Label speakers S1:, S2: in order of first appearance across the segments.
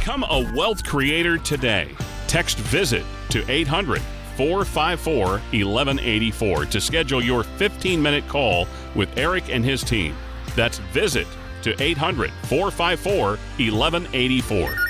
S1: Become a wealth creator today. Text VISIT to 800-454-1184 to schedule your 15-minute call with Eric and his team. That's VISIT to 800-454-1184.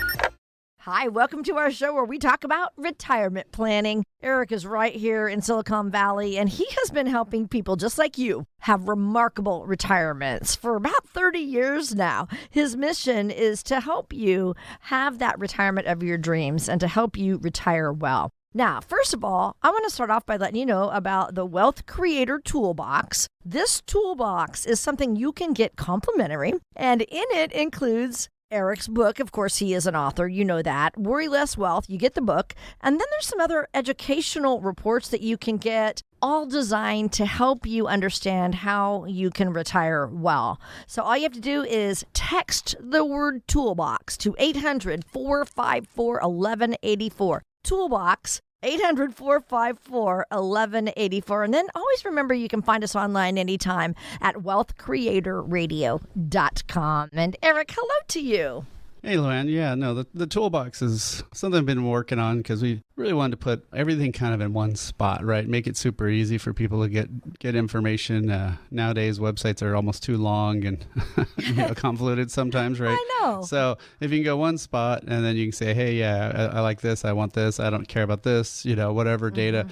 S2: Hi, welcome to our show where we talk about retirement planning. Eric is right here in Silicon Valley, and he has been helping people just like you have remarkable retirements for about 30 years now. His mission is to help you have that retirement of your dreams and to help you retire well. Now, first of all, I want to start off by letting you know about the Wealth Creator Toolbox. This toolbox is something you can get complimentary, and in it includes Eric's book. Of course, he is an author. You know that. Worry Less Wealth. You get the book. And then there's some other educational reports that you can get, all designed to help you understand how you can retire well. So all you have to do is text the word toolbox to 800-454-1184. Toolbox. 800-454-1184. And then always remember you can find us online anytime at wealthcreatorradio.com. And Eric, hello to you.
S3: Hey, Luann. Yeah, no, the toolbox is something I've been working on because we really wanted to put everything kind of in one spot, right? Make it super easy for people to get information. Nowadays, websites are almost too long and convoluted sometimes, right?
S2: I know.
S3: So if you can go one spot and then you can say, hey, yeah, I like this, I want this, I don't care about this, whatever data,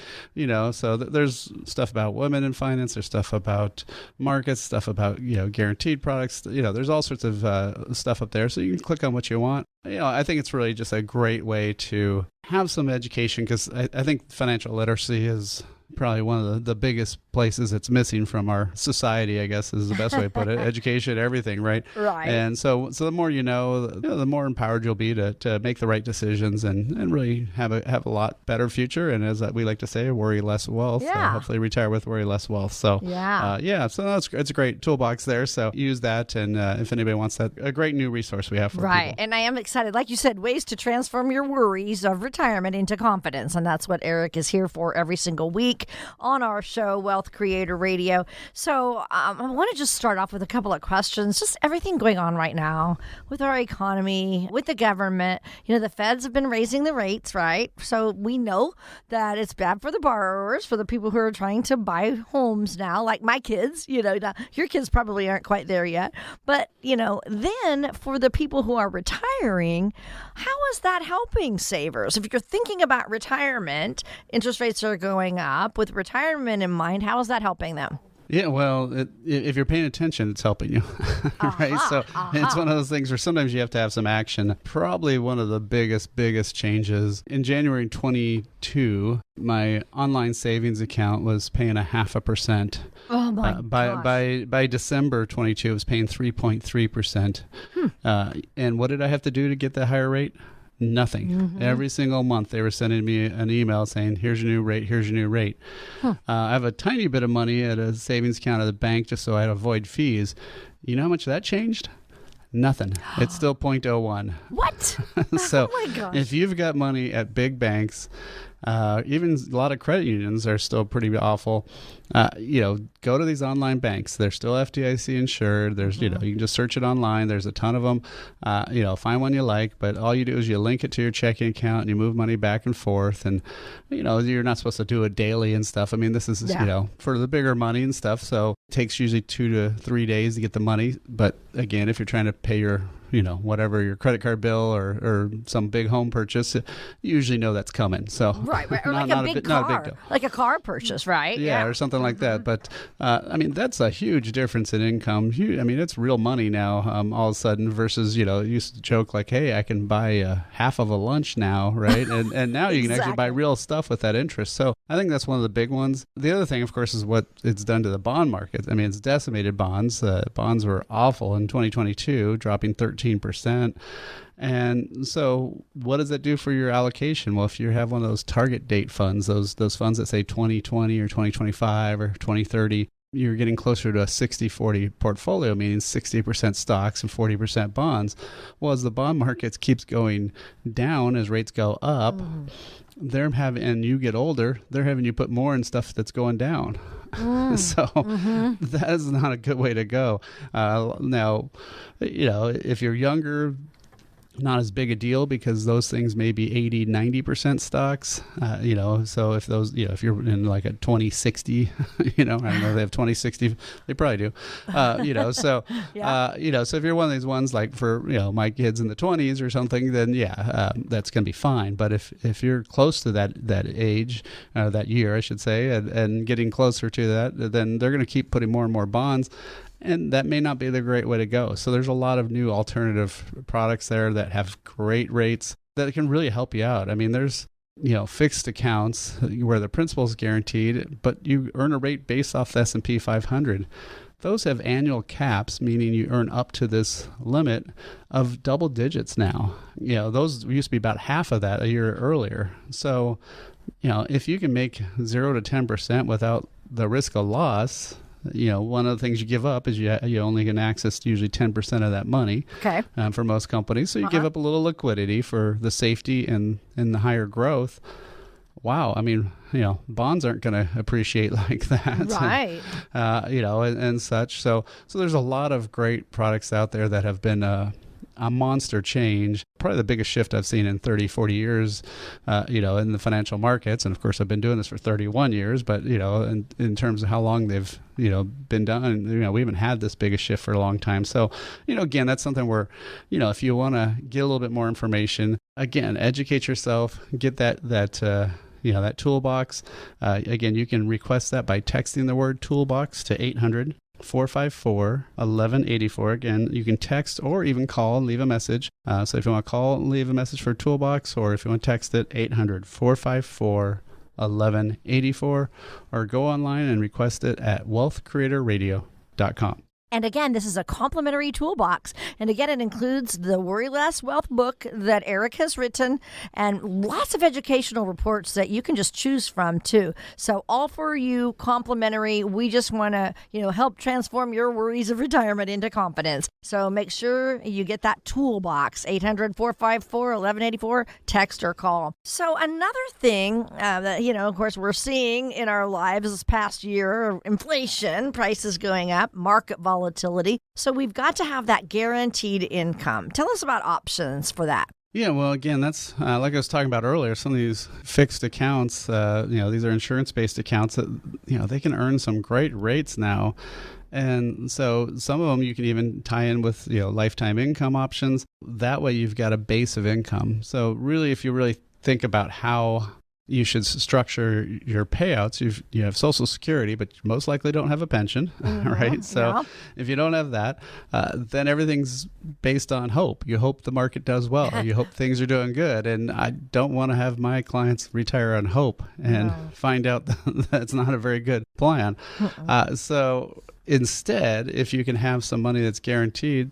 S3: so there's stuff about women in finance, there's stuff about markets, stuff about, guaranteed products, there's all sorts of stuff up there. So you can click on what you want. I think it's really just a great way to have some education because I think financial literacy is probably one of the biggest places it's missing from our society, I guess is the best way to put it. Education, everything, right?
S2: Right.
S3: And so the more you know, the more empowered you'll be to make the right decisions and really have a lot better future. And as we like to say, worry less wealth.
S2: Yeah.
S3: Hopefully retire with worry less wealth. So so it's a great toolbox there. So use that. And if anybody wants that, a great new resource we have for
S2: right.
S3: people.
S2: And I am excited. Like you said, ways to transform your worries of retirement into confidence. And that's what Eric is here for every single week on our show, Wealth Creator Radio. So I want to just start off with a couple of questions. Just everything going on right now with our economy, with the government. The feds have been raising the rates, right? So we know that it's bad for the borrowers, for the people who are trying to buy homes now, like my kids. Now, your kids probably aren't quite there yet. But, then for the people who are retiring, how is that helping savers? If you're thinking about retirement, interest rates are going up. With retirement in mind, how is that helping them?
S3: Yeah, well, if you're paying attention, it's helping you, right? So it's one of those things where sometimes you have to have some action. Probably one of the biggest changes. In January 22, my online savings account was paying 0.5%.
S2: Oh, my gosh.
S3: By December 22, it was paying 3.3%. And what did I have to do to get that higher rate? Nothing. Mm-hmm. Every single month they were sending me an email saying, here's your new rate, here's your new rate. I have a tiny bit of money at a savings account at the bank just so I'd avoid fees. You know how much that changed? Nothing. It's still 0.01.
S2: What?
S3: So
S2: oh my gosh.
S3: If you've got money at big banks, even a lot of credit unions are still pretty awful. Go to these online banks. They're still FDIC insured. There's, you can just search it online. There's a ton of them. Find one you like, but all you do is you link it to your checking account and you move money back and forth. And, you're not supposed to do it daily and stuff. I mean, this is, for the bigger money and stuff. So it takes usually 2 to 3 days to get the money. But again, if you're trying to pay your whatever, your credit card bill or some big home purchase, you usually know that's coming. So
S2: right. Or like a big car, like a car purchase, right?
S3: Yeah, or something like that. But that's a huge difference in income. It's real money now. All of a sudden, versus you used to joke like, hey, I can buy half of a lunch now, right? And now you can actually buy real stuff with that interest. So I think that's one of the big ones. The other thing, of course, is what it's done to the bond market. It's decimated bonds. Bonds were awful in 2022, dropping 13%. And so what does that do for your allocation? Well, if you have one of those target date funds, those funds that say 2020 or 2025 or 2030, you're getting closer to a 60-40 portfolio, meaning 60% stocks and 40% bonds. Well, as the bond market keeps going down, as rates go up, and you get older, they're having you put more in stuff that's going down. So that is not a good way to go. Now, if you're younger, not as big a deal because those things may be 80-90% stocks, so if those, if you're in like a 2060, I don't know if they have 2060, they probably do, so
S2: Yeah.
S3: so if you're one of these ones like for my kids in the 20s or something, then that's gonna be fine. But if you're close to that age, that year I should say, and getting closer to that, then they're gonna keep putting more and more bonds. And that may not be the great way to go. So there's a lot of new alternative products there that have great rates that can really help you out. I mean, there's, fixed accounts where the principal is guaranteed, but you earn a rate based off the S&P 500. Those have annual caps, meaning you earn up to this limit of double digits now. Those used to be about half of that a year earlier. So, if you can make 0 to 10% without the risk of loss, one of the things you give up is you only can access usually 10% of that money.
S2: Okay.
S3: For most companies. So you give up a little liquidity for the safety and the higher growth. Wow. I mean, bonds aren't going to appreciate like that.
S2: Right.
S3: And such. So there's a lot of great products out there that have been a monster change, probably the biggest shift I've seen in 30, 40 years, in the financial markets. And of course, I've been doing this for 31 years, but, in terms of how long they've, been done, we haven't had this biggest shift for a long time. So, again, that's something where, if you want to get a little bit more information, again, educate yourself, get that toolbox. Again, you can request that by texting the word toolbox to 800-454-1184. Again, you can text or even call and leave a message. So if you want to call and leave a message for Toolbox, or if you want to text it, 800-454-1184, or go online and request it at wealthcreatorradio.com.
S2: And again, this is a complimentary toolbox. And again, it includes the Worry Less Wealth book that Eric has written and lots of educational reports that you can just choose from too. So all for you, complimentary. We just want to, help transform your worries of retirement into confidence. So make sure you get that toolbox, 800-454-1184, text or call. So another thing that, of course, we're seeing in our lives this past year, inflation, prices going up, market volatility. So we've got to have that guaranteed income. Tell us about options for that.
S3: Yeah, well, again, that's like I was talking about earlier, some of these fixed accounts, these are insurance-based accounts that, they can earn some great rates now. And so some of them you can even tie in with, lifetime income options. That way you've got a base of income. So really, if you really think about how you should structure your payouts, you have Social Security, but you most likely don't have a pension, right? So if you don't have that, then everything's based on hope. You hope the market does well. You hope things are doing good. And I don't want to have my clients retire on hope and find out that's not a very good plan. So instead, if you can have some money that's guaranteed,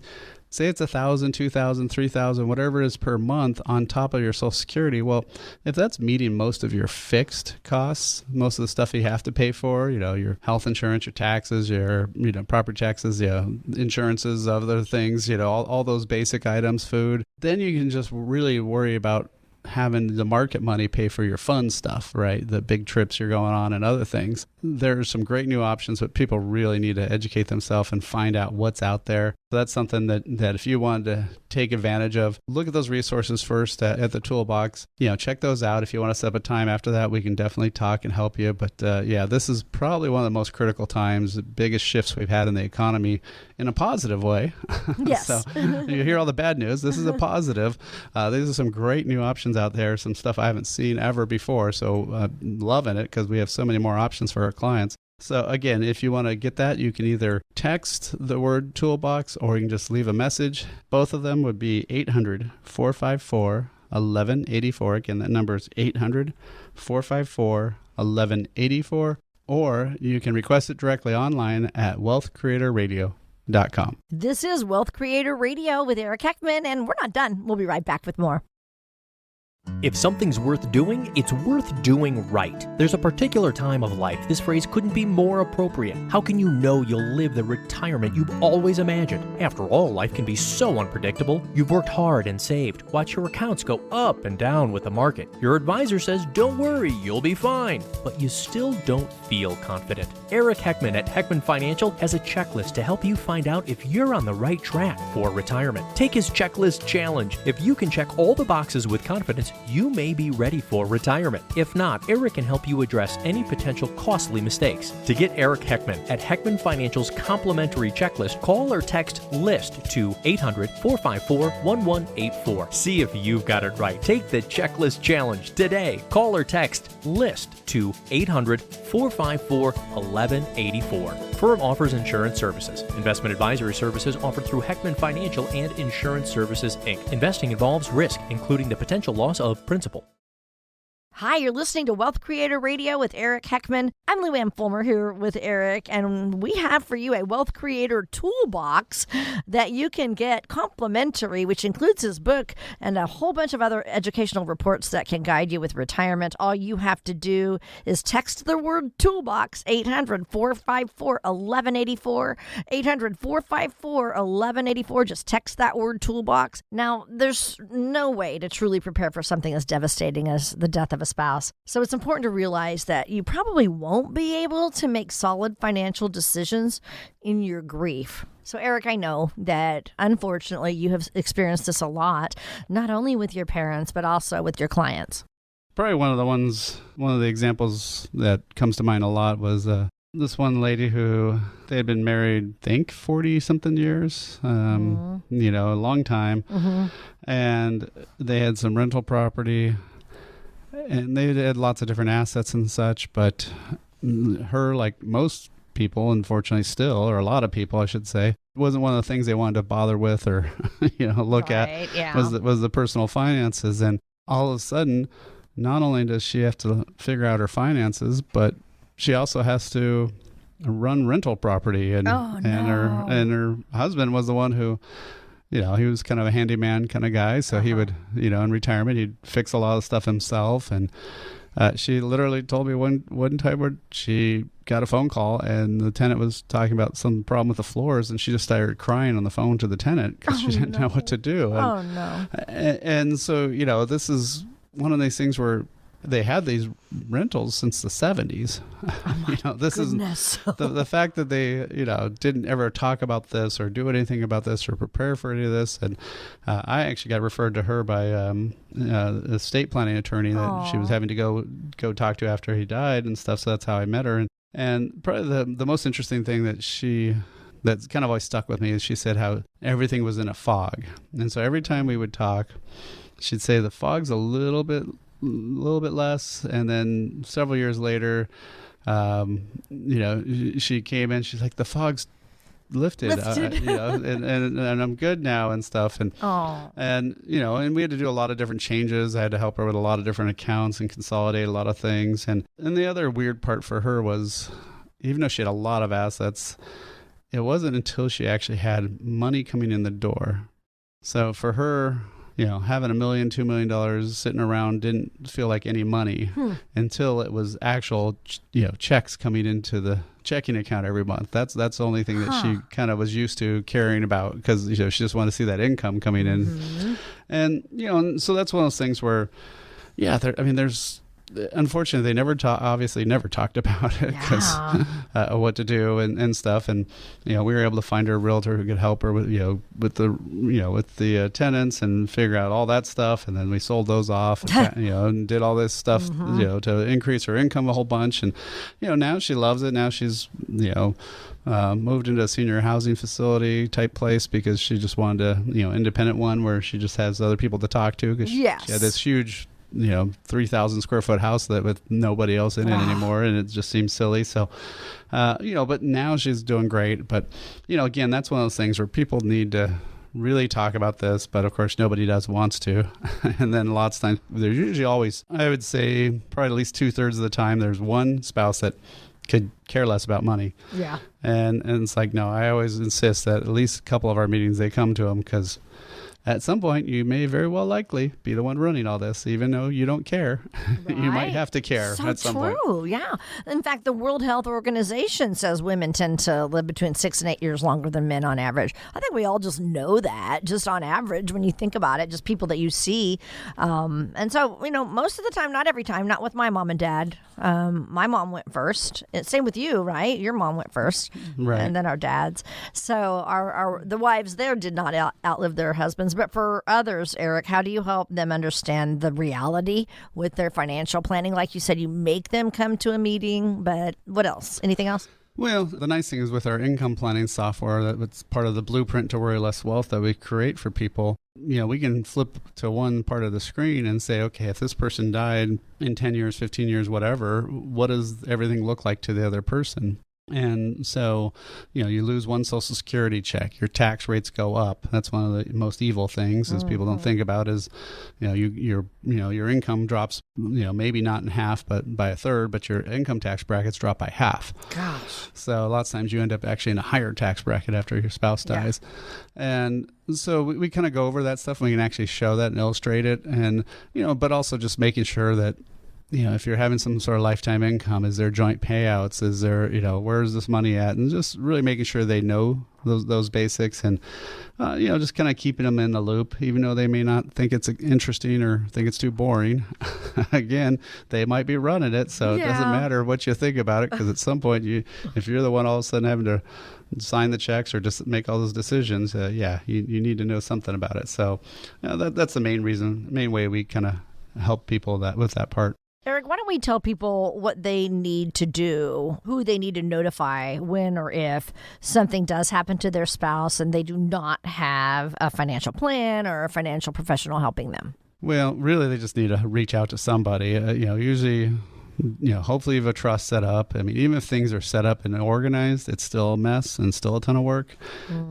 S3: say it's $1,000, $2,000, $3,000, whatever it is per month on top of your Social Security. Well, if that's meeting most of your fixed costs, most of the stuff you have to pay for, your health insurance, your taxes, your property taxes, insurances, other things, all those basic items, food, then you can just really worry about having the market money pay for your fun stuff, right? The big trips you're going on and other things. There's some great new options, but people really need to educate themselves and find out what's out there. So that's something that if you wanted to take advantage of, look at those resources first at the toolbox. Check those out. If you want to set up a time after that, we can definitely talk and help you. But this is probably one of the most critical times, the biggest shifts we've had in the economy in a positive way.
S2: Yes.
S3: So you hear all the bad news. This is a positive. These are some great new options out there, some stuff I haven't seen ever before. So loving it because we have so many more options for our clients. So again, if you want to get that, you can either text the word toolbox or you can just leave a message. Both of them would be 800-454-1184. Again, that number is 800-454-1184. Or you can request it directly online at wealthcreatorradio.com.
S2: This is Wealth Creator Radio with Eric Heckman, and we're not done. We'll be right back with more.
S4: If something's worth doing, it's worth doing right. There's a particular time of life this phrase couldn't be more appropriate. How can you know you'll live the retirement you've always imagined? After all, life can be so unpredictable. You've worked hard and saved. Watch your accounts go up and down with the market. Your advisor says, don't worry, you'll be fine. But you still don't feel confident. Eric Heckman at Heckman Financial has a checklist to help you find out if you're on the right track for retirement. Take his checklist challenge. If you can check all the boxes with confidence, you may be ready for retirement. If not, Eric can help you address any potential costly mistakes. To get Eric Heckman at Heckman Financial's complimentary checklist, call or text LIST to 800-454-1184. See if you've got it right. Take the checklist challenge today. Call or text LIST to 800-454-1184. Firm offers insurance services. Investment advisory services offered through Heckman Financial and Insurance Services, Inc. Investing involves risk, including the potential loss of principal.
S2: Hi, you're listening to Wealth Creator Radio with Eric Heckman. I'm Lou Ann Fulmer here with Eric, and we have for you a Wealth Creator toolbox that you can get complimentary, which includes his book and a whole bunch of other educational reports that can guide you with retirement. All you have to do is text the word toolbox, 800-454-1184, 800-454-1184. Just text that word toolbox. Now, there's no way to truly prepare for something as devastating as the death of a spouse. So it's important to realize that you probably won't be able to make solid financial decisions in your grief. So Eric, I know that unfortunately you have experienced this a lot, not only with your parents, but also with your clients.
S3: Probably one of the examples that comes to mind a lot was this one lady who they had been married, I think 40 something years, a long time. Mm-hmm. And they had some rental property. And they had lots of different assets and such, but her, like most people, unfortunately still, or a lot of people, I should say, wasn't one of the things they wanted to bother with or, look at,
S2: yeah.
S3: was the personal finances. And all of a sudden, not only does she have to figure out her finances, but she also has to run rental property. And her husband was the one who, he was kind of a handyman kind of guy. So he would, in retirement, he'd fix a lot of stuff himself. And she literally told me one time where she got a phone call and the tenant was talking about some problem with the floors. And she just started crying on the phone to the tenant because she didn't know what to do. And so, this is one of these things where they had these rentals since the 70s. This
S2: goodness.
S3: is the fact that they, didn't ever talk about this or do anything about this or prepare for any of this. And I actually got referred to her by a estate planning attorney that she was having to go talk to after he died and stuff. So that's how I met her. And probably the most interesting thing that's kind of always stuck with me is she said how everything was in a fog. And so every time we would talk, she'd say the fog's a little bit less, and then several years later, she came in. She's like, the fog's lifted. And I'm good now and stuff. And we had to do a lot of different changes. I had to help her with a lot of different accounts and consolidate a lot of things. And the other weird part for her was, even though she had a lot of assets, it wasn't until she actually had money coming in the door. So for her, having $1 million, $2 million sitting around didn't feel like any money until it was actual, checks coming into the checking account every month. That's the only thing that she kind of was used to caring about because, she just wanted to see that income coming in. Mm-hmm. And so that's one of those things where, there's, unfortunately, they never talked about it because what to do and stuff. And we were able to find her a realtor who could help her with the tenants and figure out all that stuff. And then we sold those off, and did all this stuff, to increase her income a whole bunch. And now she loves it. Now she's moved into a senior housing facility type place because she just wanted a independent one where she just has other people to talk to because she had this huge 3,000 square foot house that with nobody else in it anymore. And it just seems silly. So, but now she's doing great. But, again, that's one of those things where people need to really talk about this. But of course, nobody wants to. And then lots of times there's usually always, I would say probably at least 2/3 of the time, there's one spouse that could care less about money. Yeah. And it's like, no, I always insist that at least a couple of our meetings, they come to them because at some point you may very well likely be the one running all this, even though you don't care. You might
S2: Right.
S3: have to care
S2: So
S3: at some
S2: true.
S3: point.
S2: Yeah. In fact, the World Health Organization says women tend to live between 6 and 8 years longer than men on average. I think we all just know that, just on average, when you think about it, just people that you see. And so, most of the time, not every time, not with my mom and dad. My mom went first. Same with you, right? Your mom went first,
S3: Right.
S2: and then our dads. So the wives there did not outlive their husbands. But for others, Eric, how do you help them understand the reality with their financial planning? Like you said, you make them come to a meeting, but what else? Anything else?
S3: Well, the nice thing is with our income planning software, that's part of the blueprint to worry less wealth that we create for people. We can flip to one part of the screen and say, okay, if this person died in 10 years, 15 years, whatever, what does everything look like to the other person? And so, you lose one Social Security check, your tax rates go up. That's one of the most evil things is people don't think about is, your income drops, maybe not in half, but by a third, but your income tax brackets drop by half.
S2: Gosh.
S3: So a lot of times you end up actually in a higher tax bracket after your spouse dies. And so we kind of go over that stuff and we can actually show that and illustrate it. And, but also just making sure that, if you're having some sort of lifetime income, is there joint payouts? Is there, where's this money at? And just really making sure they know those basics and, just kind of keeping them in the loop, even though they may not think it's interesting or think it's too boring. Again, they might be running it. So it doesn't matter what you think about it, because at some point, if you're the one all of a sudden having to sign the checks or just make all those decisions, you need to know something about it. So that's the main way we kind of help people with that part.
S2: Eric, why don't we tell people what they need to do, who they need to notify when or if something does happen to their spouse and they do not have a financial plan or a financial professional helping them?
S3: Well, really, they just need to reach out to somebody. Usually, hopefully you have a trust set up. I mean, even if things are set up and organized, it's still a mess and still a ton of work.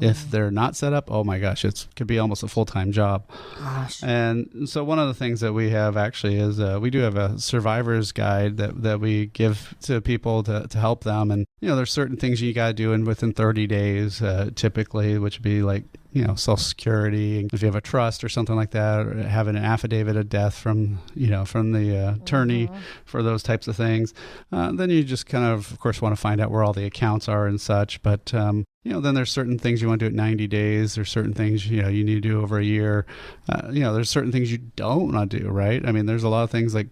S3: If they're not set up, oh my gosh, it could be almost a full-time job.
S2: Gosh.
S3: And so one of the things that we have actually is we do have a survivor's guide that we give to people to help them. And, there's certain things you got to do within 30 days, typically, which would be like, Social Security. If you have a trust or something like that, or having an affidavit of death from the attorney for those types of things, then you just kind of course, want to find out where all the accounts are and such. But, then there's certain things you want to do at 90 days. There's certain things, you need to do over a year. There's certain things you don't want to do, right? I mean, there's a lot of things like,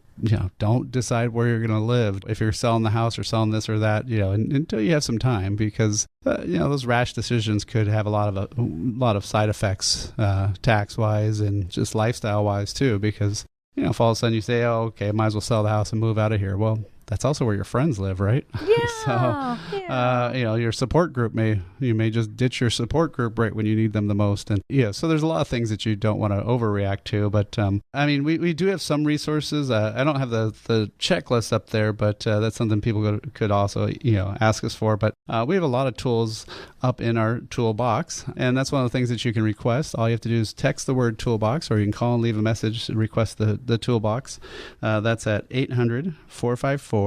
S3: don't decide where you're going to live. If you're selling the house or selling this or that, until you have some time, because, those rash decisions could have a lot of side effects, tax-wise and just lifestyle-wise too, because, if all of a sudden you say, oh, okay, I might as well sell the house and move out of here. Well, that's also where your friends live, right?
S2: Yeah.
S3: Your support group you may just ditch your support group right when you need them the most. And so there's a lot of things that you don't want to overreact to. But we do have some resources. I don't have the checklist up there, but that's something people could also, ask us for. But we have a lot of tools up in our toolbox. And that's one of the things that you can request. All you have to do is text the word toolbox, or you can call and leave a message and request the toolbox. That's at 800-454-1184.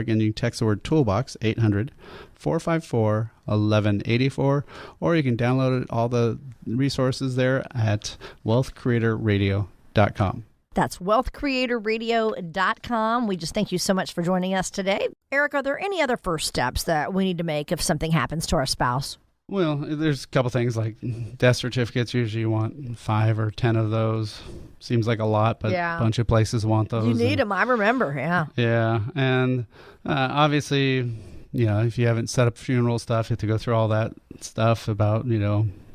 S3: Again, you can text the word toolbox, 800-454-1184, or you can download all the resources there at wealthcreatorradio.com.
S2: That's wealthcreatorradio.com. We just thank you so much for joining us today. Eric, are there any other first steps that we need to make if something happens to our spouse?
S3: Well, there's a couple things like death certificates. Usually you want 5 or 10 of those. Seems like a lot, but a bunch of places want those.
S2: You need them. I remember. Yeah.
S3: Yeah. And obviously, if you haven't set up funeral stuff, you have to go through all that stuff about,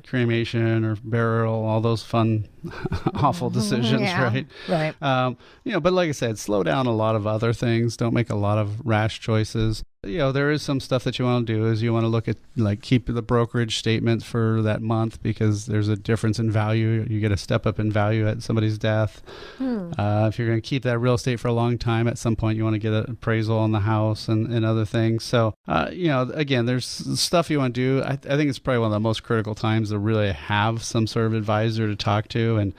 S3: cremation or burial, all those fun, awful decisions, right?
S2: Right.
S3: But like I said, slow down a lot of other things. Don't make a lot of rash choices. There is some stuff that you want to do is you want to look at, keep the brokerage statement for that month, because there's a difference in value. You get a step up in value at somebody's death. If you're going to keep that real estate for a long time, at some point you want to get an appraisal on the house and other things. So, again, there's stuff you want to do. I think it's probably one of the most critical times to really have some sort of advisor to talk to and,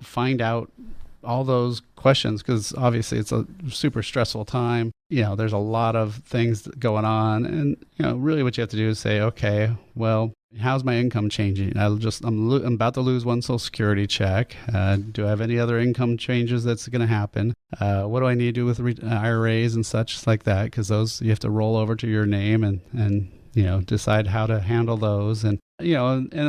S3: find out all those questions, because obviously it's a super stressful time. There's a lot of things going on, and really what you have to do is say, okay, well, How's my income changing? I'm about to lose one Social Security check. Do I have any other income changes that's going to happen? What do I need to do with IRAs and such like that? Because those you have to roll over to your name and decide how to handle those, and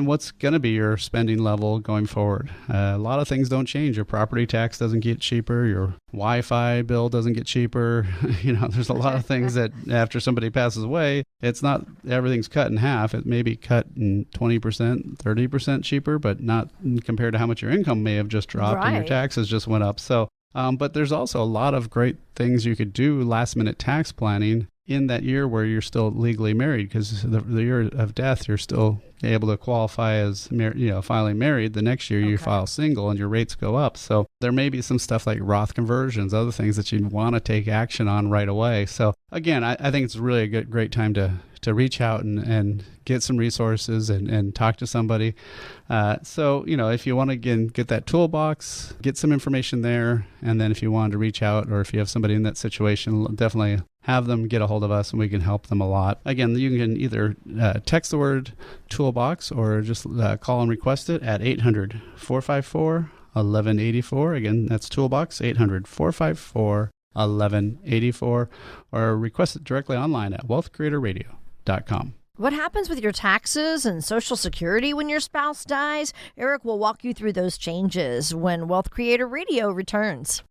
S3: what's going to be your spending level going forward. A lot of things don't change. Your property tax doesn't get cheaper. Your Wi-Fi bill doesn't get cheaper. There's a lot of things that after somebody passes away, it's not everything's cut in half. It may be cut in 20%, 30% cheaper, but not compared to how much your income may have just dropped and your taxes just went up. So, but there's also a lot of great things you could do last minute tax planning in that year where you're still legally married, because the year of death, you're still able to qualify as filing married. The next year you file single and your rates go up. So there may be some stuff like Roth conversions, other things that you'd want to take action on right away. So again, I think it's really a great time to reach out and get some resources and talk to somebody. So if you want to, again, get that toolbox, get some information there. And then if you want to reach out, or if you have somebody in that situation, definitely have them get a hold of us and we can help them a lot. Again, you can either text the word toolbox or just call and request it at 800-454-1184. Again, that's toolbox, 800-454-1184, or request it directly online at wealthcreatorradio.com.
S2: What happens with your taxes and Social Security when your spouse dies? Eric will walk you through those changes when Wealth Creator Radio returns.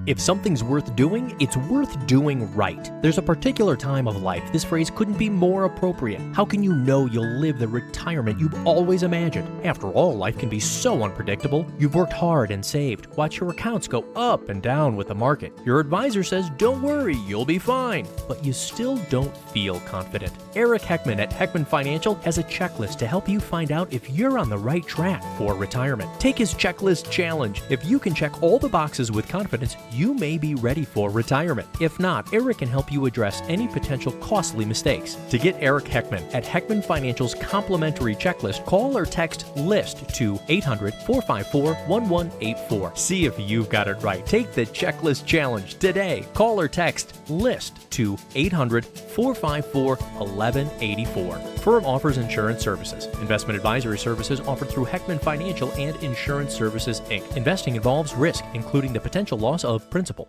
S4: If something's worth doing, it's worth doing right. There's a particular time of life this phrase couldn't be more appropriate. How can you know you'll live the retirement you've always imagined? After all, life can be so unpredictable. You've worked hard and saved. Watch your accounts go up and down with the market. Your advisor says, don't worry, you'll be fine. But you still don't feel confident. Eric Heckman at Heckman Financial has a checklist to help you find out if you're on the right track for retirement. Take his checklist challenge. If you can check all the boxes with confidence, you may be ready for retirement. If not, Eric can help you address any potential costly mistakes. To get Eric Heckman at Heckman Financial's complimentary checklist, call or text LIST to 800-454-1184. See if you've got it right. Take the checklist challenge today. Call or text LIST to 800-454-1184. Firm offers insurance services. Investment advisory services offered through Heckman Financial and Insurance Services, Inc. Investing involves risk, including the potential loss of principal.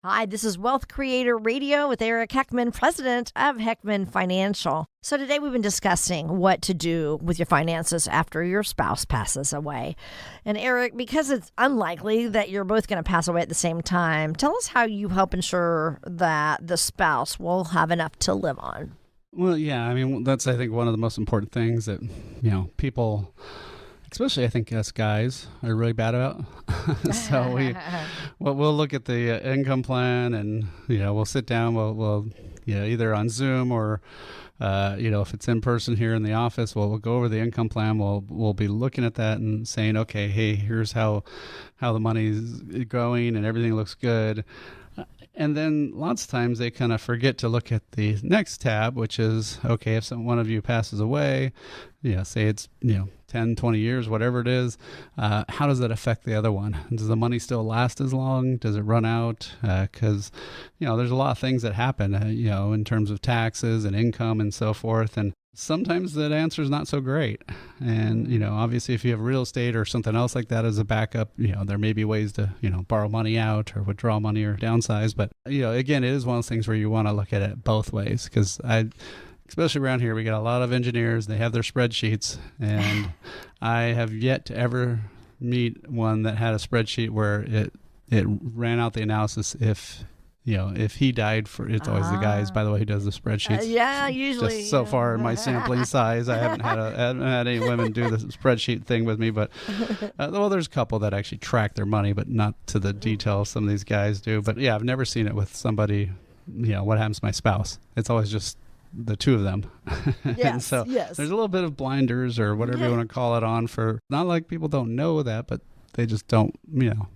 S2: Hi, this is Wealth Creator Radio with Eric Heckman, president of Heckman Financial. So today we've been discussing what to do with your finances after your spouse passes away. And Eric, because it's unlikely that you're both going to pass away at the same time, tell us how you help ensure that the spouse will have enough to live on.
S3: Well, yeah, I mean, that's, I think, one of the most important things that, people, especially I think us guys, are really bad about. So we'll look at the income plan and, we'll sit down, we'll either on Zoom or, if it's in person here in the office, we'll go over the income plan. We'll be looking at that and saying, okay, hey, here's how the money's going and everything looks good. And then lots of times they kind of forget to look at the next tab, which is, okay, if one of you passes away, say it's, 10, 20 years, whatever it is, how does that affect the other one? Does the money still last as long? Does it run out? Because, there's a lot of things that happen, in terms of taxes and income and so forth. And sometimes that answer is not so great. And, obviously if you have real estate or something else like that as a backup, there may be ways to, borrow money out or withdraw money or downsize. But, again, it is one of those things where you want to look at it both ways, because especially around here, we got a lot of engineers. They have their spreadsheets, and I have yet to ever meet one that had a spreadsheet where it ran out the analysis if he died for. It's always the guys, by the way, who does the spreadsheets.
S2: Yeah, usually.
S3: Just so far in my sampling size, I haven't had any women do the spreadsheet thing with me. But there's a couple that actually track their money, but not to the detail some of these guys do. But yeah, I've never seen it with somebody. What happens to my spouse? It's always just the two of them.
S2: Yes,
S3: and so
S2: yes.
S3: There's a little bit of blinders or whatever you want to call it on for, not like people don't know that, but they just don't,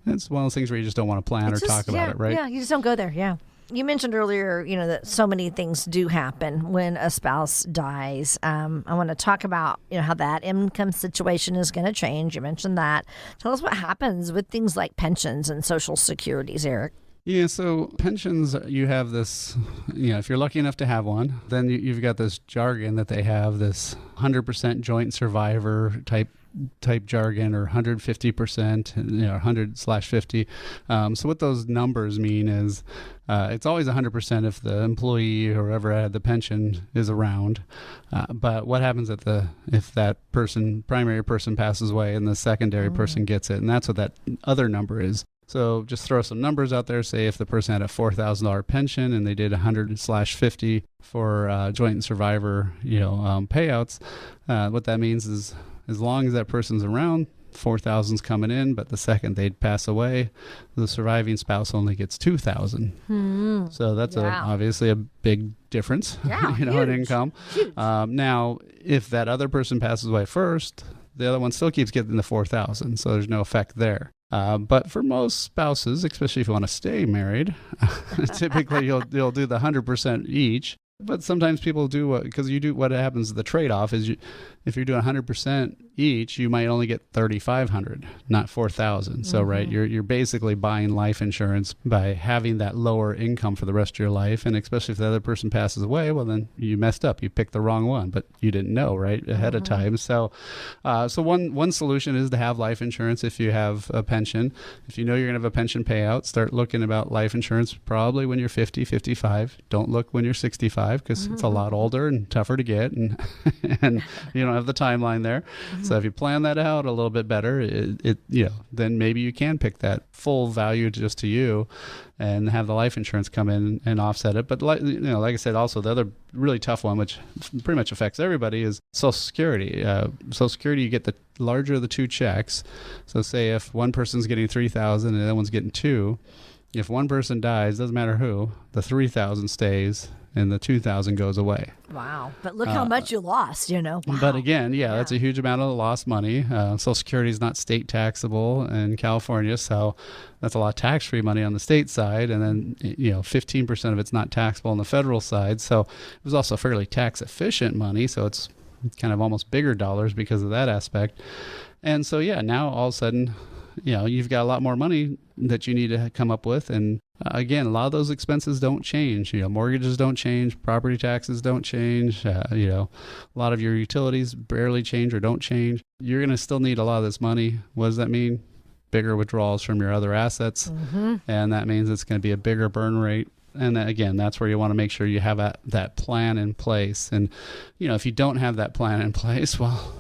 S3: it's one of those things where you just don't want to plan or talk about it, right?
S2: Yeah, you just don't go there, yeah. You mentioned earlier, that so many things do happen when a spouse dies. I want to talk about, how that income situation is going to change. You mentioned that. Tell us what happens with things like pensions and Social Securities, Eric.
S3: Yeah, so pensions, you have this, if you're lucky enough to have one, then you've got this jargon that they have, this 100% joint survivor type jargon, or 150%, 100/50. So what those numbers mean is it's always 100% if the employee or whoever had the pension is around. But what happens if that primary person passes away and the secondary person gets it? And that's what that other number is. So just throw some numbers out there. Say if the person had a $4,000 pension and they did 100/50 for joint and survivor, payouts. What that means is, as long as that person's around, 4,000's coming in, but the second they'd pass away, the surviving spouse only gets 2,000. So that's obviously a big difference, in income. Now, if that other person passes away first, the other one still keeps getting the 4,000. So there's no effect there. But for most spouses, especially if you want to stay married, typically you'll do the 100% each. But sometimes people do, because what happens, the trade-off is if you're doing 100% each, you might only get 3,500, not 4,000. So, right, you're basically buying life insurance by having that lower income for the rest of your life. And especially if the other person passes away, well, then you messed up. You picked the wrong one, but you didn't know, right, ahead of time. So one solution is to have life insurance if you have a pension. If you know you're going to have a pension payout, start looking about life insurance probably when you're 50, 55. Don't look when you're 65, because it's a lot older and tougher to get, and you don't have the timeline there. So if you plan that out a little bit better, then maybe you can pick that full value just to you and have the life insurance come in and offset it. But like I said, also the other really tough one, which pretty much affects everybody, is Social Security. Social Security, you get the larger of the two checks. So say if one person's getting 3,000 and the other one's getting 2, if one person dies, doesn't matter who, the 3,000 stays and the 2,000 goes away.
S2: Wow. But look how much you lost, Wow.
S3: But again, that's a huge amount of lost money. Social Security is not state taxable in California, so that's a lot of tax-free money on the state side. And then, 15% of it's not taxable on the federal side. So it was also fairly tax-efficient money, so it's kind of almost bigger dollars because of that aspect. And so, now all of a sudden, you've got a lot more money that you need to come up with. And again, a lot of those expenses don't change. Mortgages don't change, property taxes don't change. A lot of your utilities barely change or don't change. You're going to still need a lot of this money. What does that mean? Bigger withdrawals from your other assets. And that means it's going to be a bigger burn rate. And again, that's where you want to make sure you have that plan in place. And, if you don't have that plan in place, well,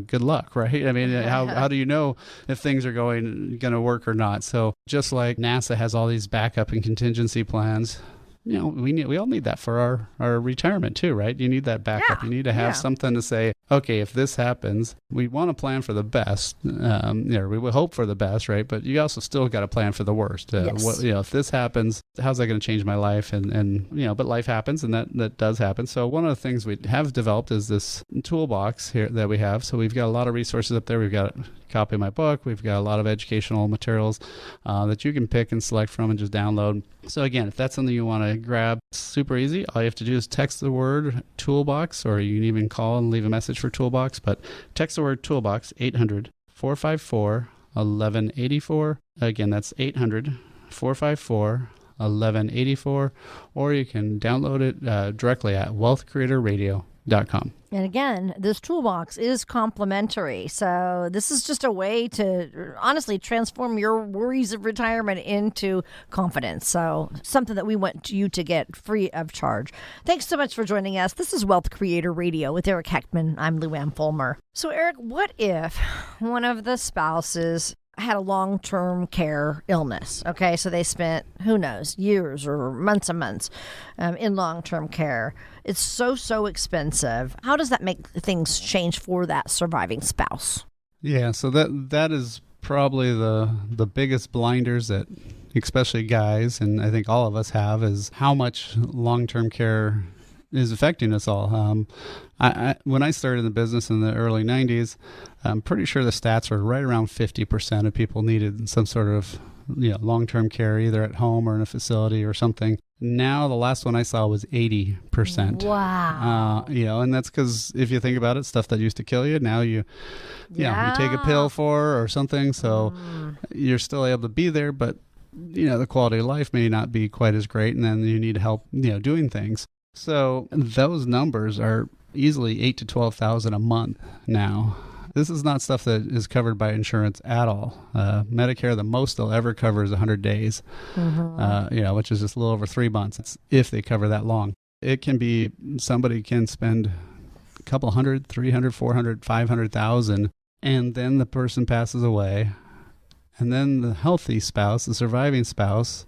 S3: good luck, right? I mean, how do you know if things are going to work or not? So just like NASA has all these backup and contingency plans, we all need that for our retirement too, right? You need that backup. You need to have something to say, okay, if this happens, we want to plan for the best. We will hope for the best, right? But you also still got to plan for the worst. If this happens, how's that going to change my life? And but life happens, and that does happen. So one of the things we have developed is this toolbox here that we have. So we've got a lot of resources up there. We've got a copy of my book. We've got a lot of educational materials that you can pick and select from and just download. So again, if that's something you want to grab, it's super easy. All you have to do is text the word toolbox, or you can even call and leave a message for toolbox, but text the word toolbox, 800-454-1184. Again, that's 800-454-1184, or you can download it directly at wealthcreatorradio.com.
S2: And again, this toolbox is complimentary. So this is just a way to honestly transform your worries of retirement into confidence. So something that we want you to get free of charge. Thanks so much for joining us. This is Wealth Creator Radio with Eric Heckman. I'm Lou Ann Fulmer. So Eric, what if one of the spouses had a long-term care illness? Okay, so they spent, who knows, years or months and months in long-term care. It's so expensive. How does that make things change for that surviving spouse?
S3: Yeah, so that is probably the biggest blinders that especially guys, and I think all of us have, is how much long-term care is affecting us all. When I started in the business in the early 90s, I'm pretty sure the stats were right around 50% of people needed some sort of long-term care, either at home or in a facility or something. Now, the last one I saw was 80%.
S2: Wow.
S3: And that's because if you think about it, stuff that used to kill you, now you take a pill for or something. So you're still able to be there, but the quality of life may not be quite as great, and then you need help, doing things. So those numbers are easily 8 to 12,000 a month now. This is not stuff that is covered by insurance at all. Medicare, the most they'll ever cover is 100 days, which is just a little over 3 months. It's if they cover that long. It can be somebody can spend a couple hundred, 300, 400, 500,000, and then the person passes away. And then the healthy spouse, the surviving spouse,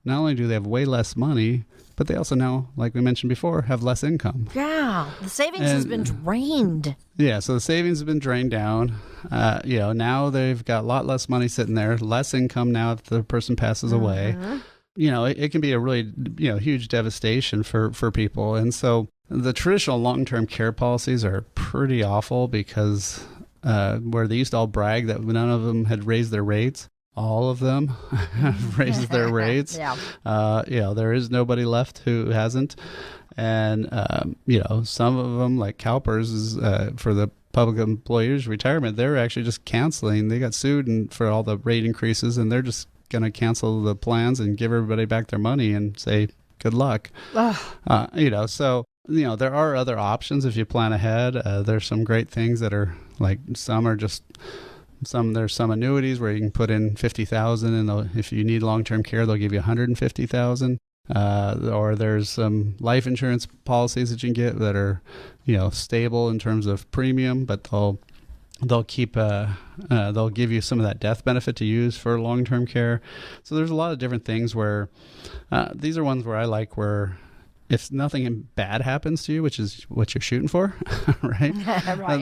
S3: not only do they have way less money, but they also now, like we mentioned before, have less income.
S2: Yeah, the savings has been drained.
S3: Yeah, so the savings have been drained down. Now they've got a lot less money sitting there, less income now if the person passes away. It can be a really, huge devastation for people. And so the traditional long-term care policies are pretty awful because where they used to all brag that none of them had raised their rates, all of them have raised their rates. There is nobody left who hasn't. And, some of them, like CalPERS, is for the public employees retirement, they're actually just canceling. They got sued for all the rate increases, and they're just going to cancel the plans and give everybody back their money and say, good luck. So, there are other options if you plan ahead. There's some great things that are like there's some annuities where you can put in $50,000, and if you need long-term care, they'll give you $150,000. Or there's some life insurance policies that you can get that are, stable in terms of premium, but they'll give you some of that death benefit to use for long-term care. So there's a lot of different things where these are ones where I like where if nothing bad happens to you, which is what you're shooting for, right?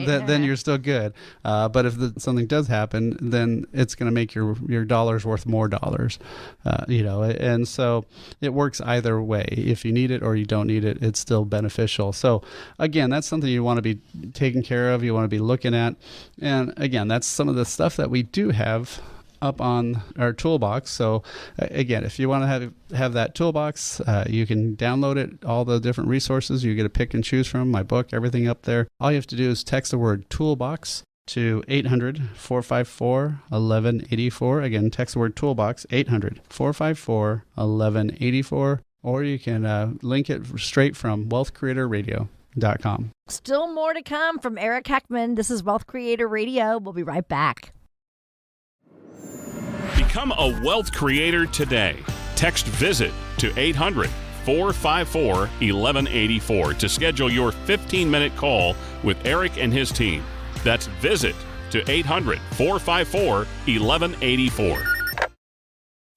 S3: Then you're still good. But if something does happen, then it's going to make your dollars worth more dollars, and so it works either way. If you need it or you don't need it, it's still beneficial. So again, that's something you want to be taking care of. You want to be looking at. And again, that's some of the stuff that we do have up on our toolbox. So again, if you want to have that toolbox, you can download it, all the different resources you get to pick and choose from, my book, everything up there. All you have to do is text the word toolbox to 800-454-1184. Again, text the word toolbox, 800-454-1184, or you can link it straight from wealthcreatorradio.com.
S2: Still more to come from Eric Heckman. This is Wealth Creator Radio. We'll be right back.
S1: Become a wealth creator today. Text VISIT to 800-454-1184 to schedule your 15-minute call with Eric and his team. That's VISIT to 800-454-1184.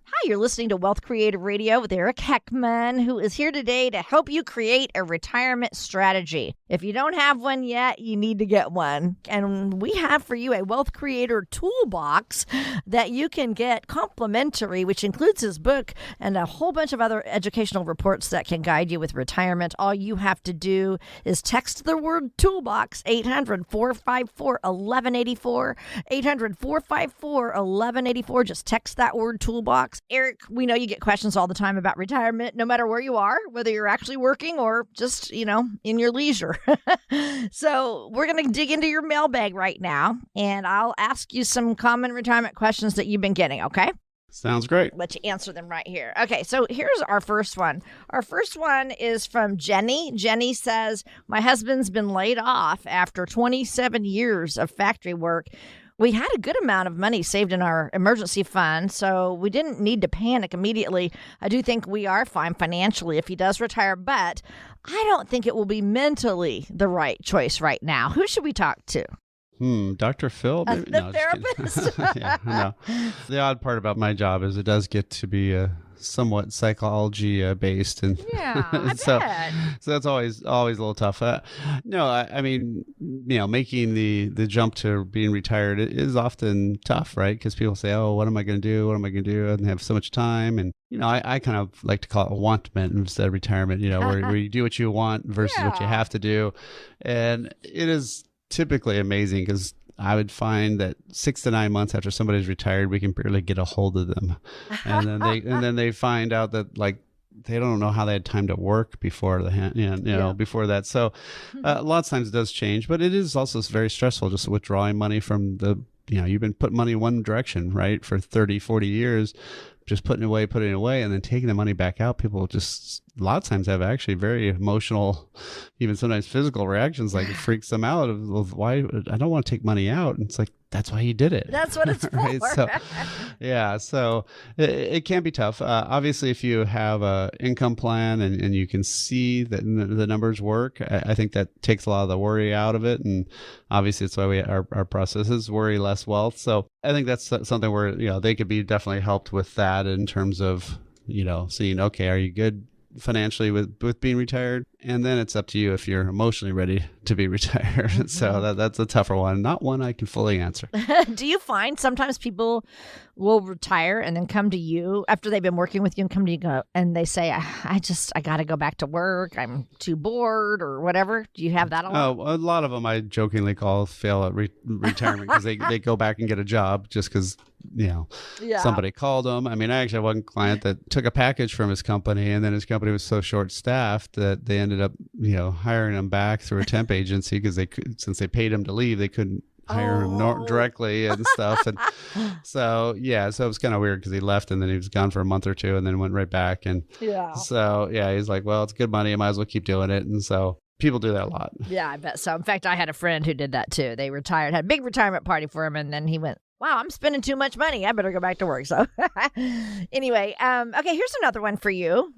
S2: Hi, you're listening to Wealth Creator Radio with Eric Heckman, who is here today to help you create a retirement strategy. If you don't have one yet, you need to get one. And we have for you a Wealth Creator toolbox that you can get complimentary, which includes his book and a whole bunch of other educational reports that can guide you with retirement. All you have to do is text the word toolbox, 800-454-1184, 800-454-1184. Just text that word toolbox. Eric, we know you get questions all the time about retirement, no matter where you are, whether you're actually working or just, in your leisure. So we're going to dig into your mailbag right now, and I'll ask you some common retirement questions that you've been getting, okay?
S3: Sounds great.
S2: Let you answer them right here. Okay, so here's our first one. Our first one is from Jenny. Jenny says, my husband's been laid off after 27 years of factory work. We had a good amount of money saved in our emergency fund, so we didn't need to panic immediately. I do think we are fine financially if he does retire, but I don't think it will be mentally the right choice right now. Who should we talk to?
S3: Dr. Phil?
S2: The therapist?
S3: Yeah, no. The odd part about my job is it does get to be somewhat psychology based, and
S2: yeah, I
S3: so
S2: bet.
S3: so that's always a little tough. I mean, making the jump to being retired is often tough, right? Because people say, "Oh, what am I going to do? What am I going to do?" I don't have so much time, and I kind of like to call it wantment instead of retirement. Where you do what you want versus what you have to do, and it is typically amazing because I would find that 6 to 9 months after somebody's retired, we can barely get a hold of them, and then they find out that they don't know how they had time to work before before that. So a lot of times it does change, but it is also very stressful just withdrawing money from the you've been putting money in one direction, right, for 30, 40 years. just putting it away, and then taking the money back out, people just a lot of times have actually very emotional, even sometimes physical reactions. Like it freaks them out of why I don't want to take money out. And it's like, that's why you did it.
S2: That's what it's
S3: right?
S2: for.
S3: So, yeah. So it can be tough. Obviously, if you have a income plan and you can see that the numbers work, I think that takes a lot of the worry out of it. And obviously, it's why our process is worry less wealth. So I think that's something where, they could be definitely helped with that in terms of, seeing, okay, are you good financially with being retired? And then it's up to you if you're emotionally ready to be retired. Mm-hmm. So that's a tougher one, not one I can fully answer.
S2: Do you find sometimes people will retire and then come to you after they've been working with you and come to you and they say, I got to go back to work, I'm too bored or whatever? Do you have that a lot?
S3: A lot of them I jokingly call fail at retirement because they go back and get a job just because somebody called them. I mean, I actually had one client that took a package from his company, and then his company was so short staffed that they ended up hiring him back through a temp agency because since they paid him to leave, they couldn't hire him directly and stuff. And so it was kind of weird because he left and then he was gone for a month or two and then went right back. And so he's like, well, it's good money, I might as well keep doing it. And so people do that a lot. Yeah,
S2: I bet so. In fact, I had a friend who did that too. They retired, had a big retirement party for him, and then he went, wow, I'm spending too much money, I better go back to work. So anyway, okay, here's another one for you.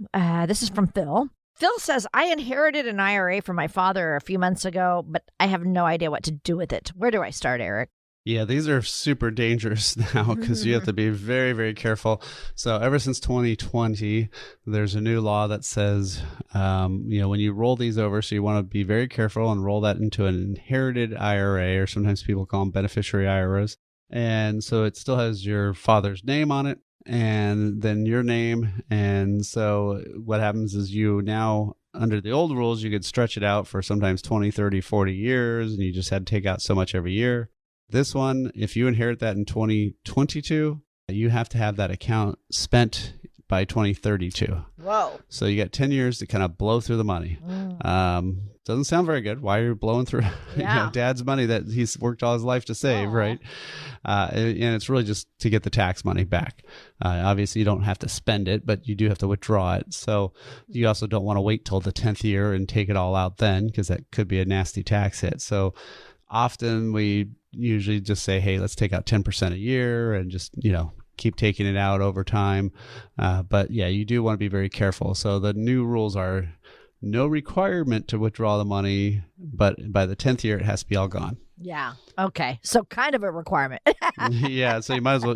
S2: This is from Phil. Phil says, I inherited an IRA from my father a few months ago, but I have no idea what to do with it. Where do I start, Eric?
S3: Yeah, these are super dangerous now because you have to be very, very careful. So ever since 2020, there's a new law that says, when you roll these over, so you want to be very careful and roll that into an inherited IRA, or sometimes people call them beneficiary IRAs. And so it still has your father's name on it and then your name. And so what happens is you now, under the old rules, you could stretch it out for sometimes 20, 30, 40 years, and you just had to take out so much every year. This one, if you inherit that in 2022, you have to have that account spent by 2032.
S2: Whoa.
S3: So you got 10 years to kind of blow through the money. Doesn't sound very good. Why are you blowing through dad's money that he's worked all his life to save, right? And it's really just to get the tax money back. Obviously, you don't have to spend it, but you do have to withdraw it. So you also don't want to wait till the 10th year and take it all out then, because that could be a nasty tax hit. So often we usually just say, hey, let's take out 10% a year and just, keep taking it out over time. But yeah, you do want to be very careful. So the new rules are no requirement to withdraw the money, but by the 10th year, it has to be all gone.
S2: Yeah. Okay. So kind of a requirement.
S3: Yeah. So you might as well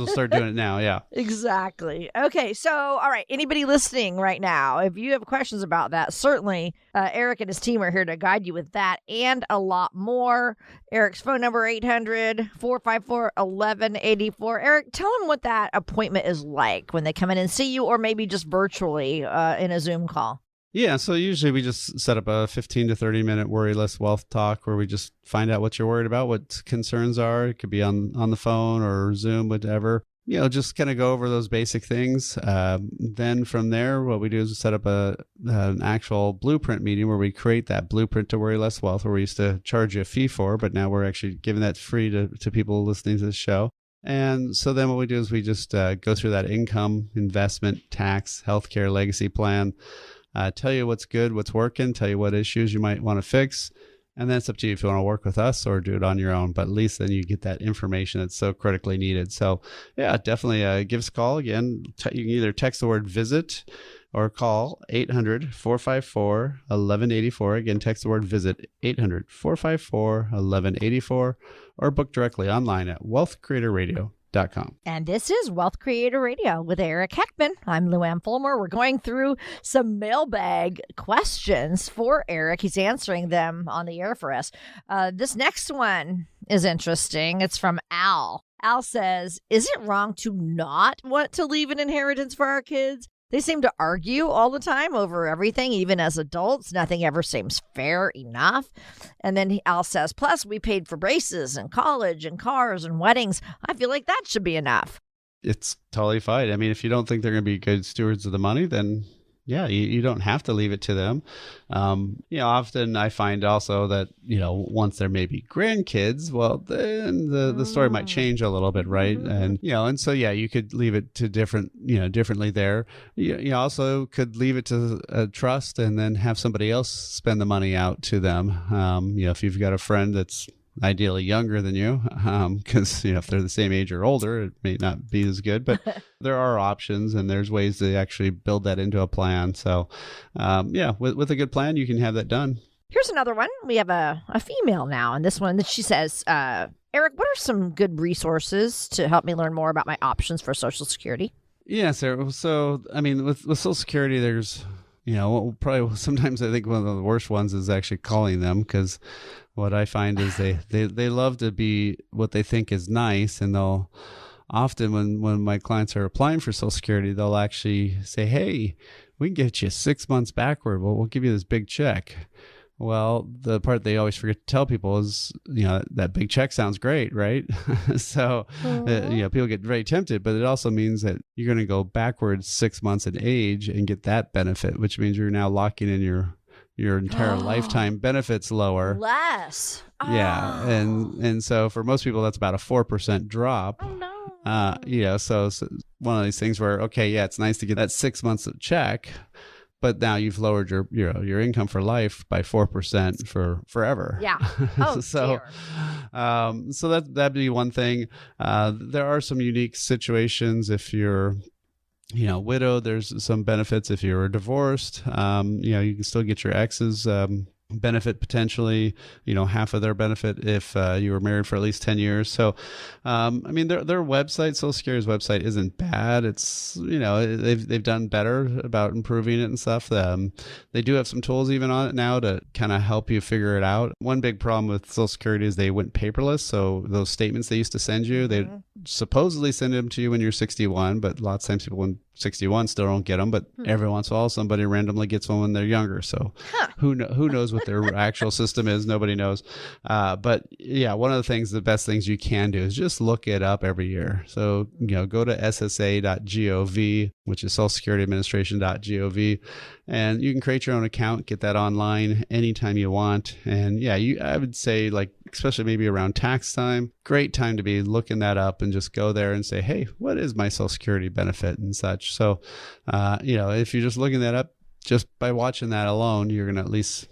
S3: start doing it now. Yeah.
S2: Exactly. Okay. So, all right. Anybody listening right now, if you have questions about that, certainly Eric and his team are here to guide you with that and a lot more. Eric's phone number, 800-454-1184. Eric, tell them what that appointment is like when they come in and see you, or maybe just virtually in a Zoom call.
S3: Yeah, so usually we just set up a 15 to 30 minute worry less wealth talk where we just find out what you're worried about, what concerns are. It could be on the phone or Zoom, whatever. Just kind of go over those basic things. Then from there, what we do is set up an actual blueprint meeting where we create that blueprint to worry less wealth, where we used to charge you a fee for, but now we're actually giving that free to people listening to this show. And so then what we do is we just go through that income, investment, tax, healthcare, legacy plan. Tell you what's good, what's working, tell you what issues you might want to fix. And then it's up to you if you want to work with us or do it on your own. But at least then you get that information that's so critically needed. So yeah, definitely give us a call. Again, you can either text the word visit or call 800-454-1184. Again, text the word visit, 800-454-1184, or book directly online at wealthcreatorradio.com.
S2: And this is Wealth Creator Radio with Eric Heckman. I'm Luann Fulmer. We're going through some mailbag questions for Eric. He's answering them on the air for us. This next one is interesting. It's from Al. Al says, is it wrong to not want to leave an inheritance for our kids? They seem to argue all the time over everything, even as adults. Nothing ever seems fair enough. And then Al says, plus we paid for braces and college and cars and weddings. I feel like that should be enough.
S3: It's totally fine. I mean, if you don't think they're going to be good stewards of the money, then yeah, you don't have to leave it to them. Often I find also that, once there may be grandkids, well, then the story might change a little bit, right? And, and so, yeah, you could leave it to differently there. You also could leave it to a trust and then have somebody else spend the money out to them. If you've got a friend that's ideally younger than you, because if they're the same age or older, it may not be as good, but there are options and there's ways to actually build that into a plan. So with a good plan, you can have that done.
S2: Here's another one. We have a female now, and this one, she says, Eric, what are some good resources to help me learn more about my options for Social Security?
S3: Yeah, Sarah. So, with Social Security, there's, probably sometimes I think one of the worst ones is actually calling them, because what I find is they love to be what they think is nice, and they'll often when my clients are applying for Social Security, they'll actually say, hey, we can get you 6 months backward. We'll give you this big check. Well, the part they always forget to tell people is, that big check sounds great, right? So, people get very tempted, but it also means that you're going to go backwards 6 months in age and get that benefit, which means you're now locking in your entire lifetime benefits lower.
S2: Less.
S3: Yeah. And so for most people, that's about a 4% drop.
S2: Oh, no.
S3: So one of these things where, okay, yeah, it's nice to get that 6 months of check, but now you've lowered your income for life by 4% for forever.
S2: Yeah. Oh,
S3: so, so that'd be one thing. There are some unique situations if you're widowed. There's some benefits if you're divorced. You can still get your ex's benefit potentially, half of their benefit if you were married for at least 10 years. So, their website, Social Security's website, isn't bad. It's, they've done better about improving it and stuff. They do have some tools even on it now to kind of help you figure it out. One big problem with Social Security is they went paperless. So those statements they used to send you, they supposedly send them to you when you're 61, but lots of times people when 61 still don't get them, but every once in a while somebody randomly gets one when they're younger. So who knows what their actual system is? Nobody knows. But yeah, one of the things, the best things you can do is just look it up every year. So, go to ssa.gov, which is Social Security Administration.gov, and you can create your own account, get that online anytime you want. And yeah, I would say, especially maybe around tax time, great time to be looking that up and just go there and say, hey, what is my Social Security benefit and such? So, if you're just looking that up, just by watching that alone, you're going to at least,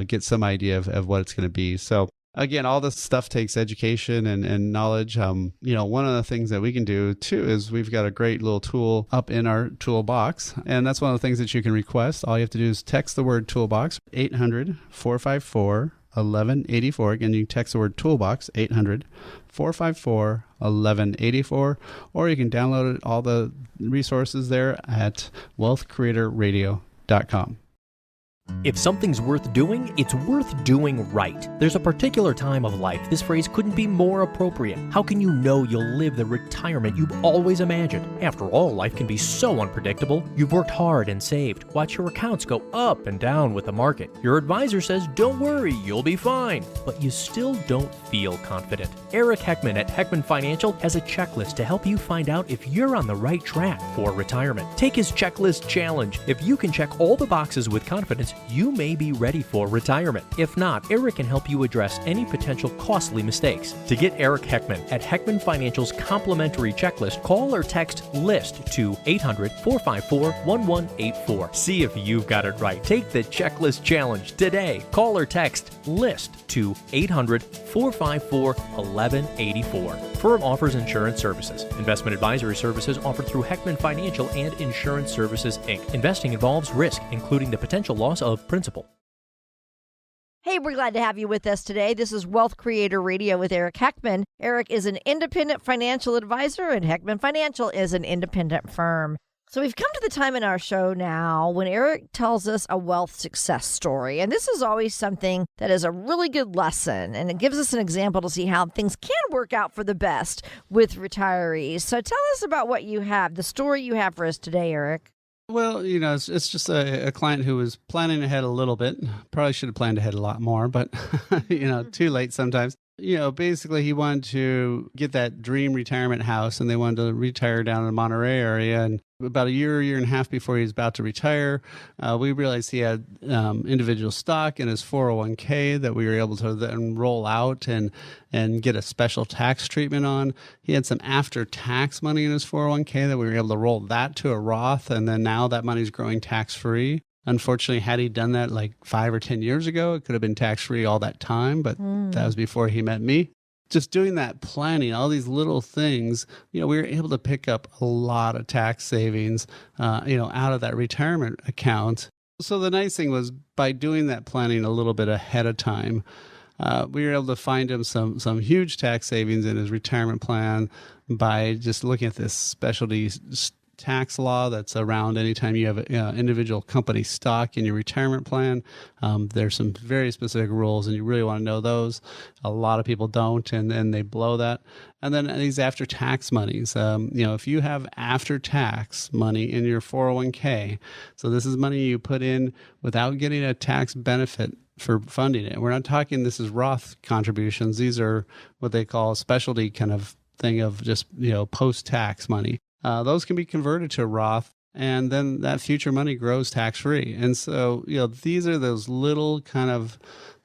S3: get some idea of what it's going to be. So again, all this stuff takes education and knowledge. One of the things that we can do too is we've got a great little tool up in our toolbox. And that's one of the things that you can request. All you have to do is text the word toolbox, 800-454-1184. Again, you can text the word toolbox, 800-454-1184, or you can download all the resources there at wealthcreatorradio.com.
S4: If something's worth doing, it's worth doing right. There's a particular time of life this phrase couldn't be more appropriate. How can you know you'll live the retirement you've always imagined? After all, life can be so unpredictable. You've worked hard and saved. Watch your accounts go up and down with the market. Your advisor says, don't worry, you'll be fine. But you still don't feel confident. Eric Heckman at Heckman Financial has a checklist to help you find out if you're on the right track for retirement. Take his checklist challenge. If you can check all the boxes with confidence, you may be ready for retirement. If not, Eric can help you address any potential costly mistakes. To get Eric Heckman at Heckman Financial's complimentary checklist, call or text LIST to 800-454-1184. See if you've got it right. Take the checklist challenge today. Call or text LIST to 800-454-1184. Firm offers insurance services. Investment advisory services offered through Heckman Financial and Insurance Services, Inc. Investing involves risk, including the potential loss of principal.
S2: Hey, we're glad to have you with us today. This is Wealth Creator Radio with Eric Heckman. Eric is an independent financial advisor, and Heckman Financial is an independent firm. So we've come to the time in our show now when Eric tells us a wealth success story. And this is always something that is a really good lesson. And it gives us an example to see how things can work out for the best with retirees. So tell us about what you have, the story you have for us today, Eric.
S3: Well, it's just a client who was planning ahead a little bit. Probably should have planned ahead a lot more, but, too late sometimes. Basically he wanted to get that dream retirement house, and they wanted to retire down in the Monterey area. And About a year and a half before he was about to retire, we realized he had individual stock in his 401k that we were able to then roll out and get a special tax treatment on. He had some after-tax money in his 401k that we were able to roll that to a Roth, and then now that money's growing tax-free. Unfortunately, had he done that like 5 or 10 years ago, it could have been tax-free all that time, but that was before he met me. Just doing that planning, all these little things, we were able to pick up a lot of tax savings, out of that retirement account. So the nice thing was by doing that planning a little bit ahead of time, we were able to find him some huge tax savings in his retirement plan by just looking at this specialty tax law that's around anytime you have individual company stock in your retirement plan. There's some very specific rules, and you really want to know those. A lot of people don't, and they blow that. And then these after-tax monies, if you have after-tax money in your 401k, so this is money you put in without getting a tax benefit for funding it. We're not talking this is Roth contributions. These are what they call a specialty kind of thing of just, post-tax money. Those can be converted to Roth, and then that future money grows tax-free. And so, these are those little kind of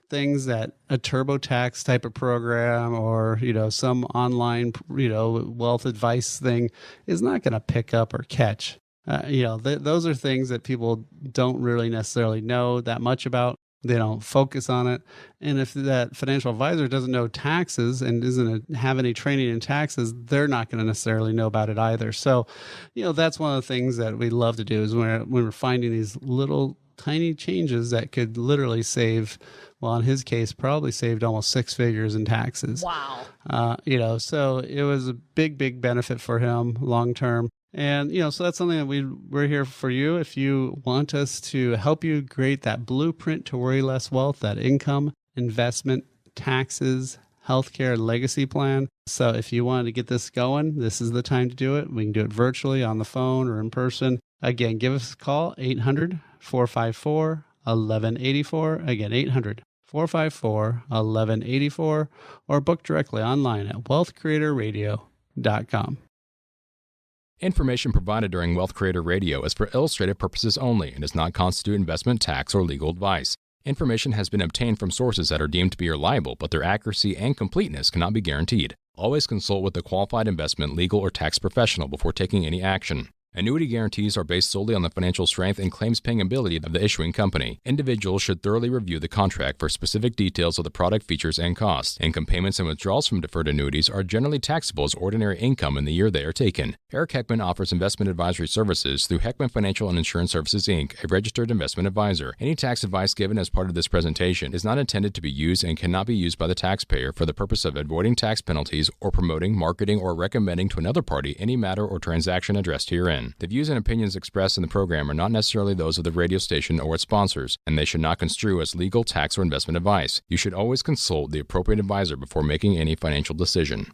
S3: things that a TurboTax type of program or, some online, wealth advice thing is not going to pick up or catch. Those are things that people don't really necessarily know that much about. They don't focus on it. And if that financial advisor doesn't know taxes and doesn't have any training in taxes, they're not going to necessarily know about it either. So, that's one of the things that we love to do is when we're finding these little tiny changes that could literally save, well, in his case, probably saved almost 6 figures in taxes.
S2: Wow.
S3: So it was a big benefit for him long term. And, so that's something that we're here for you. If you want us to help you create that blueprint to worry less wealth, that income, investment, taxes, healthcare, legacy plan. So if you wanted to get this going, this is the time to do it. We can do it virtually, on the phone, or in person. Again, give us a call, 800-454-1184. Again, 800-454-1184, or book directly online at wealthcreatorradio.com.
S5: Information provided during Wealth Creator Radio is for illustrative purposes only and does not constitute investment, tax, or legal advice. Information has been obtained from sources that are deemed to be reliable, but their accuracy and completeness cannot be guaranteed. Always consult with a qualified investment, legal, or tax professional before taking any action. Annuity guarantees are based solely on the financial strength and claims-paying ability of the issuing company. Individuals should thoroughly review the contract for specific details of the product features and costs. Income payments and withdrawals from deferred annuities are generally taxable as ordinary income in the year they are taken. Eric Heckman offers investment advisory services through Heckman Financial and Insurance Services, Inc., a registered investment advisor. Any tax advice given as part of this presentation is not intended to be used and cannot be used by the taxpayer for the purpose of avoiding tax penalties or promoting, marketing, or recommending to another party any matter or transaction addressed herein. The views and opinions expressed in the program are not necessarily those of the radio station or its sponsors, and they should not construe as legal, tax, or investment advice. You should always consult the appropriate advisor before making any financial decision.